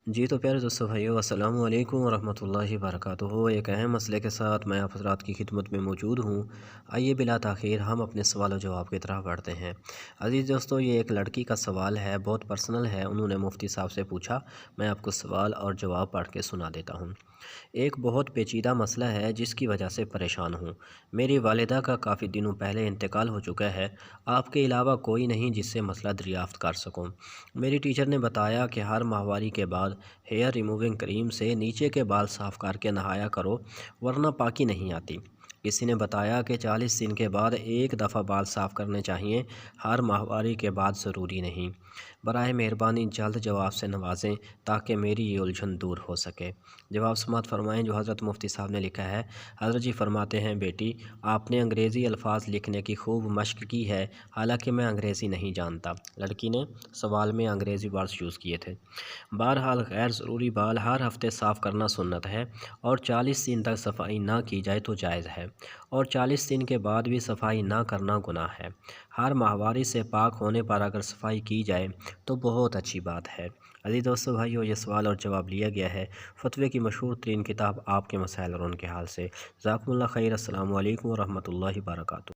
جی تو پیارے دوستو بھائیو السلام علیکم ورحمۃ اللہ وبرکاتہ۔ ایک اہم مسئلے کے ساتھ میں آپ حضرات کی خدمت میں موجود ہوں۔ آئیے بلا تاخیر ہم اپنے سوال و جواب کی طرح بڑھتے ہیں۔ عزیز دوستو، یہ ایک لڑکی کا سوال ہے، بہت پرسنل ہے۔ انہوں نے مفتی صاحب سے پوچھا، میں آپ کو سوال اور جواب پڑھ کے سنا دیتا ہوں۔ ایک بہت پیچیدہ مسئلہ ہے جس کی وجہ سے پریشان ہوں۔ میری والدہ کا کافی دنوں پہلے انتقال ہو چکا ہے۔ آپ کے علاوہ کوئی نہیں جس سے مسئلہ دریافت کر سکوں۔ میری ٹیچر نے بتایا کہ ہر ماہواری کے بعد ہیئر ریموونگ کریم سے نیچے کے بال صاف کر کے نہایا کرو ورنہ پاکی نہیں آتی۔ کسی نے بتایا کہ 40 دن کے بعد ایک دفعہ بال صاف کرنے چاہیے، ہر ماہواری کے بعد ضروری نہیں۔ براہ مہربانی جلد جواب سے نوازیں تاکہ میری یہ الجھن دور ہو سکے۔ جواب سماعت فرمائیں جو حضرت مفتی صاحب نے لکھا ہے۔ حضرت جی فرماتے ہیں، بیٹی آپ نے انگریزی الفاظ لکھنے کی خوب مشق کی ہے، حالانکہ میں انگریزی نہیں جانتا۔ لڑکی نے سوال میں انگریزی ورڈز یوز کیے تھے۔ بہرحال غیر ضروری بال ہر ہفتے صاف کرنا سنت ہے اور 40 دن تک صفائی نہ کی جائے تو جائز ہے، اور 40 دن کے بعد بھی صفائی نہ کرنا گناہ ہے۔ ہر ماہواری سے پاک ہونے پر اگر صفائی کی جائے تو بہت اچھی بات ہے۔ عزیز دوستو بھائیو، یہ سوال اور جواب لیا گیا ہے فتوے کی مشہور ترین کتاب آپ کے مسائل اور ان کے حل سے۔ جزاکم اللہ خیر۔ السلام علیکم ورحمۃ اللہ وبرکاتہ۔